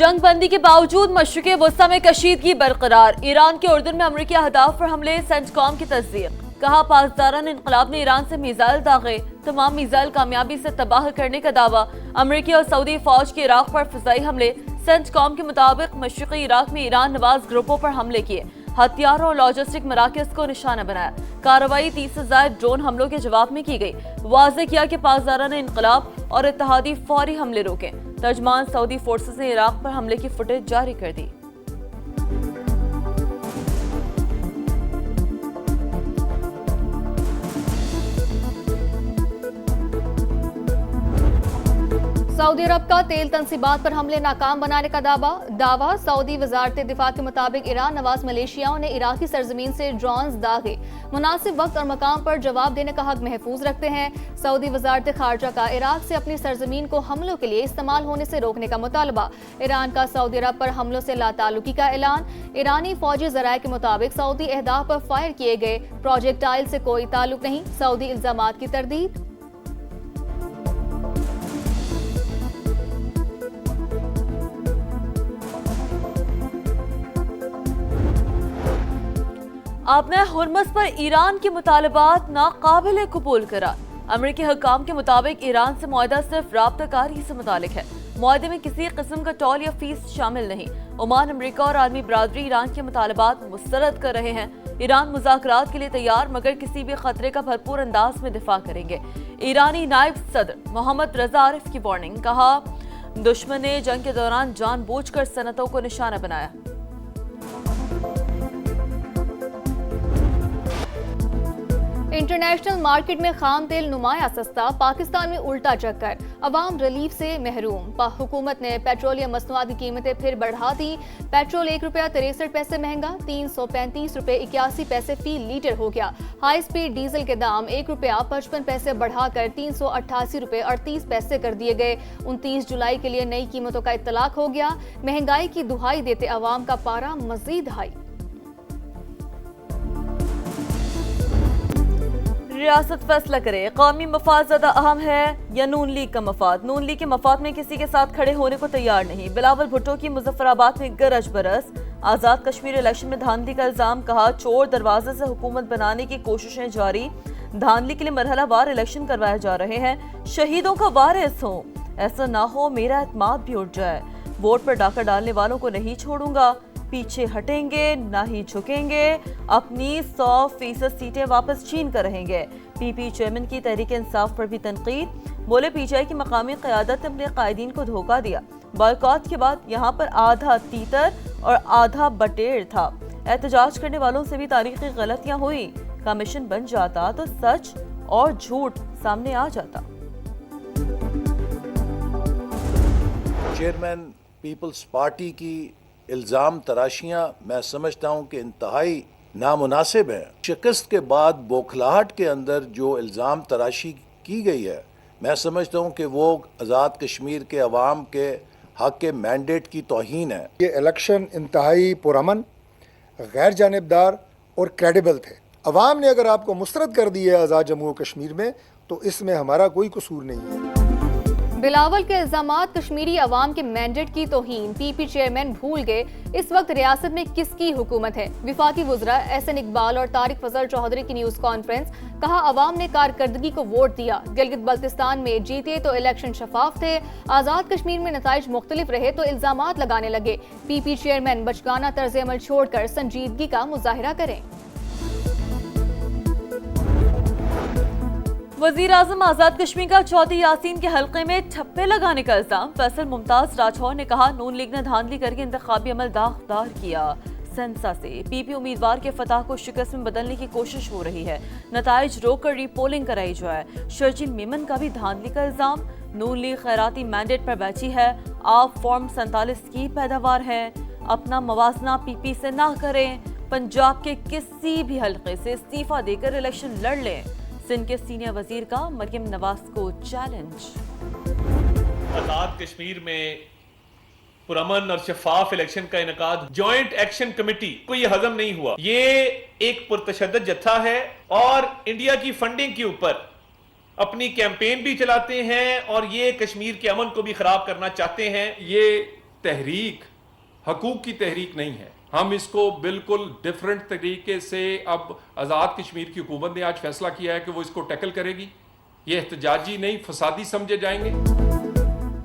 जंग बंदी के बावजूद मशरिक़े वस्ता में कशीदगी बरकरार। ईरान के उर्दन में अमरीकी अहदाफ पर हमले, सेंटकॉम की तस्दीक। कहा पासदारान इनकलाब ने ईरान से मिसाइल दागे, तमाम मिसाइल कामयाबी से तबाह करने का दावा। अमरीकी और सऊदी फौज के इराक पर फिजाई हमले। सेंटकॉम के मुताबिक मशरिक़ी इराक में ईरान नवाज ग्रुपों पर हमले किए, हथियारों और लॉजिस्टिक मराकज़ को निशाना बनाया। कार्रवाई 30 से ज़ायद ड्रोन हमलों के जवाब में की गई। वाज़ेह किया कि पासदारान इनकलाब और इत्तेहादी फौरी हमले रोके। तर्जमान सऊदी फोर्सेस ने इराक पर हमले की फुटेज जारी कर दी। सऊदी अरब का तेल तंसीबात पर हमले नाकाम बनाने का दावा। सऊदी वजारत दिफा के मुताबिक ईरान नवाज मलेशियाओं ने इराकी सरजमीन से ड्रोन्स दागे, मुनासिब वक्त और मकाम पर जवाब देने का हक महफूज रखते हैं। सऊदी वजारत खारजा का इराक से अपनी सरजमीन को हमलों के लिए इस्तेमाल होने से रोकने का मुतालबा। ईरान का सऊदी अरब पर हमलों से लाताल्लुकी का ऐलान। ईरानी फौजी ज़राए के मुताबिक सऊदी अहदाफ पर फायर किए गए प्रोजेक्टाइल से कोई ताल्लुक नहीं। सऊदी इल्जामात की तरदीद। आपने हुर्मुज़ पर ईरान के मुतालबात नाकाबिल कबूल करार। अमरीकी हुक्काम के मुताबिक ईरान से मुआहदा सिर्फ राब्ताकारी से मुतालिक है। मुआहदे में किसी किस्म का टोल या फीस शामिल नहीं। ओमान, अमरीका और आलमी बरादरी ईरान के मुतालबात मुस्तरद कर रहे हैं। ईरान मुज़ाकरात के लिए तैयार, मगर किसी भी खतरे का भरपूर अंदाज में दिफा करेंगे। ईरानी नायब सदर मोहम्मद रजा आरिफ की वार्निंग। कहा दुश्मन ने जंग के दौरान जानबूझकर सनतों को निशाना बनाया। इंटरनेशनल मार्केट में खाम तेल नुमाया सस्ता, पाकिस्तान में उल्टा चक्कर। अवाम रिलीफ से महरूम। हुकूमत ने पेट्रोलियम मसनूआत की कीमतें फिर बढ़ा दी। पेट्रोल ₹1.63 महंगा, 335 रुपये 81 पैसे फी लीटर हो गया। हाई स्पीड डीजल के दाम ₹1.55 बढ़ाकर 388 रुपये 38 पैसे कर दिए गए। 29 जुलाई के लिए नई कीमतों का इत्तलाक हो गया। महंगाई की दुहाई देते अवाम का पारा मजीद हाई। रियासत फैसला करे, कौमी मफाद ज्यादा अहम है या नून लीग का मफाद। नून लीग के मफाद में किसी के साथ खड़े होने को तैयार नहीं। बिलावल भुट्टो की मुजफ्फराबाद में गरज बरस। आजाद कश्मीर इलेक्शन में धांधली का इल्जाम। कहा चोर दरवाजे से हुकूमत बनाने की कोशिशें जारी। धांधली के लिए मरहलावार इलेक्शन करवाए जा रहे हैं। शहीदों का वारिस हो, ऐसा ना हो मेरा एतमाद भी उठ जाए। वोट पर डाका डालने वालों को नहीं छोड़ूंगा, पीछे हटेंगे ना ही झुकेंगे। अपनी 100% सीटें वापस छीन कर रहेंगे। पीपी चेयरमैन की तहरीक इंसाफ पर भी तनकीद। बोले पीटीआई की मकामी क़यादत ने अपने कायदीन को धोखा दिया। बॉयकॉट के बाद यहाँ पर आधा तीतर और आधा बटेर था। एहतजाज करने वालों से भी तारीखी गलतियाँ हुई। कमीशन बन जाता तो सच और झूठ सामने आ जाता। चेयरमैन पीपल्स पार्टी की इल्ज़ाम तराशियाँ मैं समझता हूँ कि इंतहाई नामुनासिब है। शिकस्त के बाद बौखलाहट के अंदर जो इल्ज़ाम तराशी की गई है, मैं समझता हूँ कि वो आज़ाद कश्मीर के अवाम के हक़ के मैंडेट की तौहीन है। ये इलेक्शन इंतहाई पुरअमन, गैर जानिबदार और क्रेडिबल थे। अवाम ने अगर आपको मुस्तरद कर दी है आज़ाद जम्मू कश्मीर में, तो इसमें हमारा कोई कसूर नहीं है। बिलावल के इल्जामात कश्मीरी अवाम के मैंडेट की तौहीन। पीपी चेयरमैन भूल गए इस वक्त रियासत में किसकी हुकूमत है। विफाकी वुज़रा एहसन इकबाल और तारिक फजल चौधरी की न्यूज़ कॉन्फ्रेंस। कहा अवाम ने कारकर्दगी को वोट दिया। गिलगित बल्तिस्तान में जीते तो इलेक्शन शफाफ थे, आज़ाद कश्मीर में नताइज मुख्तलिफ रहे तो इल्जामात लगाने लगे। पीपी चेयरमैन बचकाना तर्ज अमल छोड़कर संजीदगी का मुजाहिरा करें। वज़ीर आज़म आज़ाद कश्मीर का चौथी यासीन के हल्के में ठप्पे लगाने का इल्जाम। फैसल मुमताज राठौर ने कहा नून लीग ने धांधली करके इंतखाबी अमल दागदार किया। सेंसा से पीपी उम्मीदवार के फतह को शिकस्त में बदलने की कोशिश हो रही है। नताइज रोककर रीपोलिंग कराई जाए। शर्जिल मेमन का भी धांधली का इल्जाम। नून लीग खैराती मैंडेट पर बैठी है। आप फॉर्म 47 की पैदावार है। अपना मवाजना पीपी से ना करें। पंजाब के किसी भी हल्के से इस्तीफा देकर इलेक्शन लड़ लें। सिंध के सीनियर वजीर का मरियम नवाज को चैलेंज। आजाद कश्मीर में पुरअमन और शफाफ इलेक्शन का इनकाद जॉइंट एक्शन कमेटी को ये हजम नहीं हुआ। ये एक पुरतशद्दद जत्था है और इंडिया की फंडिंग के ऊपर अपनी कैंपेन भी चलाते हैं और ये कश्मीर के अमन को भी खराब करना चाहते हैं। ये तहरीक हकूक की तहरीक नहीं है। हम इसको बिल्कुल डिफरेंट तरीके से, अब आज़ाद कश्मीर की हुकूमत ने आज फैसला किया है कि वो इसको टैकल करेगी। ये एहतजाजी नहीं, फसादी समझे जाएंगे।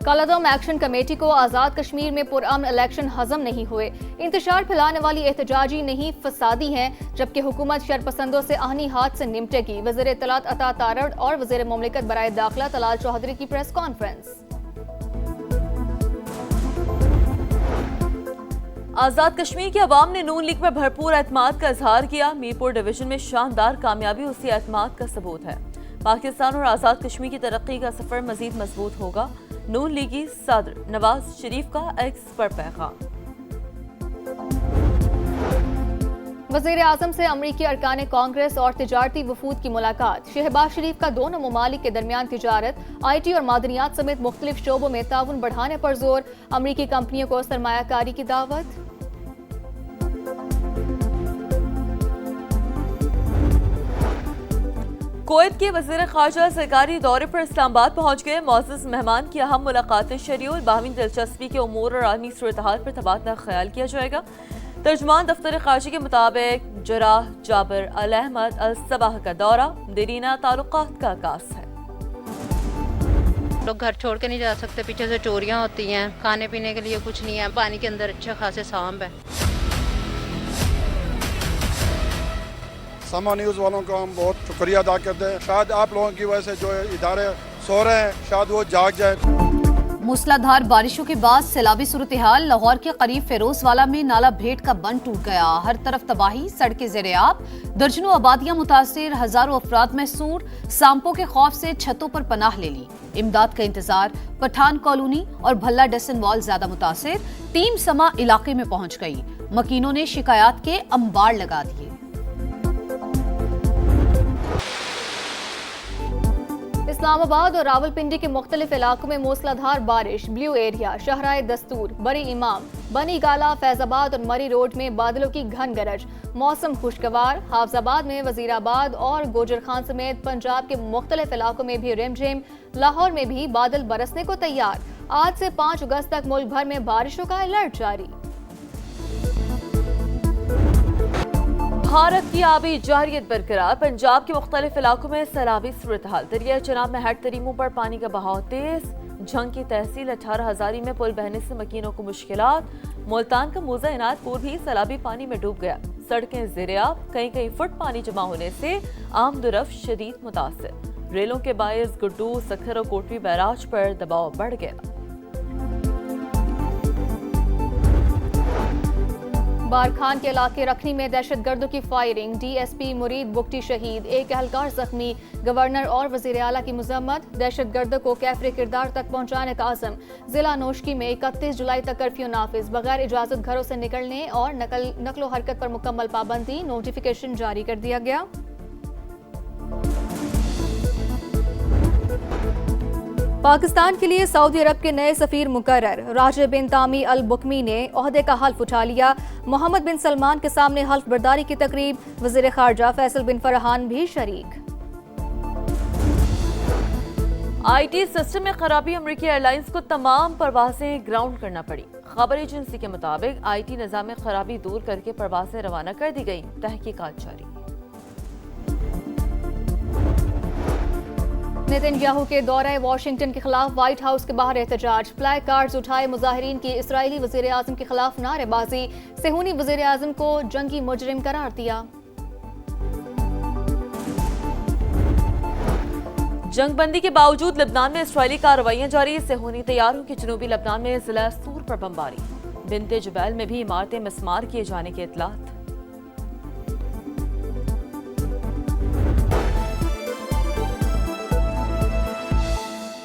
कालादम एक्शन कमेटी को आज़ाद कश्मीर में पुरअमन इलेक्शन हजम नहीं हुए। इंतशार फैलाने वाली एहतजाजी नहीं, फसादी हैं, जबकि हुकूमत शरपसंदों से आहनी हाथ से निपटेगी। वज़ीर इत्तलात अता तारड़ और वज़ीर मुमलिकत बराए दाखिला तलाल चौधरी की प्रेस कॉन्फ्रेंस। आज़ाद कश्मीर के अवाम ने नून लीग पर भरपूर एतमाद का इजहार किया। मीरपुर डिवीजन में शानदार कामयाबी उसी एतमाद का सबूत है। पाकिस्तान और आज़ाद कश्मीर की तरक्की का सफर मजीद मजबूत होगा। नून लीगी सदर नवाज शरीफ का एक्स पर पैगाम। वज़ीर आज़म से अमरीकी अरकान कांग्रेस और तिजारती वफूद की मुलाकात। शहबाज शरीफ का दोनों ममालिक के दरमियान तिजारत, IT और मादनियात समेत मुख्तलिफ शोबों में ताउन बढ़ाने पर जोर। अमरीकी कंपनियों को सरमायाकारी की दावत। कुवैत के वज़ीर ख़ारजा सरकारी दौरे पर इस्लामाबाद पहुंच गए। मौजूद मेहमान की अहम मुलाकातें शेड्यूल, बाहमी दिलचस्पी के उमूर और आलमी सूरत-ए-हाल पर तबादला ख्याल किया जाएगा। तर्जुमान दफ्तर ख़ारजा के मुताबिक जराह जाबिर अल अहमद अल सबाह का दौरा देरीना ताल्लुकात का आगाज़ है। लोग घर छोड़ के नहीं जा सकते, पीछे से चोरियां होती हैं, खाने पीने के लिए कुछ नहीं है, पानी के अंदर अच्छे खासे सांप है। समा न्यूज़ वालों का हम बहुत शुक्रिया अदा करते हैं। शायद आप लोगों की वजह से जो इदारे सो रहे हैं, शायद वो जाग जाए। मूसलाधार बारिशों के बाद सैलाबी सूरत हाल। लाहौर के करीब फेरोजवाला में नाला भेट का बंद टूट गया। हर तरफ तबाही, सड़कें ज़ेर-ए-आब, दर्जनों आबादियां मुतासिर, हजारों अफराद महसूर। सांपों के खौफ से छतों पर पनाह ले ली। इमदाद का इंतजार। पठान कॉलोनी और भल्ला डसन वॉल ज्यादा मुतासिर। टीम समा इलाके में पहुंच गई। मकीनों ने शिकायत के अंबार लगा दिए। इस्लामाबाद और रावलपिंडी के मुख्तलिफ इलाकों में मूसलाधार बारिश। ब्लू एरिया, शहराए दस्तूर, बड़ी इमाम, बनी गाला, फैजाबाद और मरी रोड में बादलों की घन गरज। मौसम खुशगवार। हाफजाबाद में, वजीराबाद और गोजर खान समेत पंजाब के मुख्तलिफ इलाकों में भी रिमझिम। लाहौर में भी बादल बरसने को तैयार। आज से 5 अगस्त तक मुल्क भर में बारिशों का अलर्ट जारी। भारत की आबी जारियत बरकरार। पंजाब के मुख्तलिफ इलाकों में सैलाबी सूरत हाल। दरिया चनाब में हेड तरीमों पर पानी का बहाव तेज। झंग की तहसील 18 हजारी में पुल बहने से मकीनों को मुश्किलात। मुल्तान का मूजा इनायतपुर भी सैलाबी पानी में डूब गया। सड़कें ज़ेर-ए-आब, कहीं फुट पानी जमा होने से आम दुरफ शदीद मुतासिर। रेलों के बायस गुड्डू, सखर और कोटरी बैराज पर दबाव बढ़ गया। बारखान के इलाके रखनी में दहशतगर्दों की फायरिंग। DSP मुरीद बुगटी शहीद, एक एहलकार जख्मी। गवर्नर और वजीर आला की मजम्मत। दहशतगर्दों को कैफरे किरदार तक पहुंचाने का आज़म। जिला नोशकी में 31 जुलाई तक कर्फ्यू नाफिज। बगैर इजाजत घरों से निकलने और नकलो हरकत पर मुकम्मल पाबंदी। नोटिफिकेशन जारी कर दिया गया। पाकिस्तान के लिए सऊदी अरब के नए सफीर मुकर्रर। राजिब बिन तामी अल बुकमी ने ओहदे का हल्फ उठा लिया। मोहम्मद बिन सलमान के सामने हल्फ बर्दारी की तकरीब। वजीर खारजा फैसल बिन फरहान भी शरीक। IT सिस्टम में खराबी। अमेरिकी एयरलाइंस को तमाम परवाजें ग्राउंड करना पड़ी। खबर एजेंसी के मुताबिक IT निज़ाम में खराबी दूर करके परवाजें रवाना कर दी गई। तहकीकात जारी। नेतन्याहू के दौरे वाशिंगटन के खिलाफ व्हाइट हाउस के बाहर एहतजाज। प्लाई कार्ड्स उठाए मुजाहिरीन की। इसराइली वजीर आजम के खिलाफ नारेबाजी। सेहूनी वजीर आजम को जंगी मुजरिम करार दिया। जंगबंदी के बावजूद लबनान में इसराइली कार्रवाइयां जारी। सेहूनी तैयारों की जनूबी लबनान में जिला सूर पर बमबारी। बिनते जुबैल में भी इमारतें मिस्मार किए जाने की इतलात।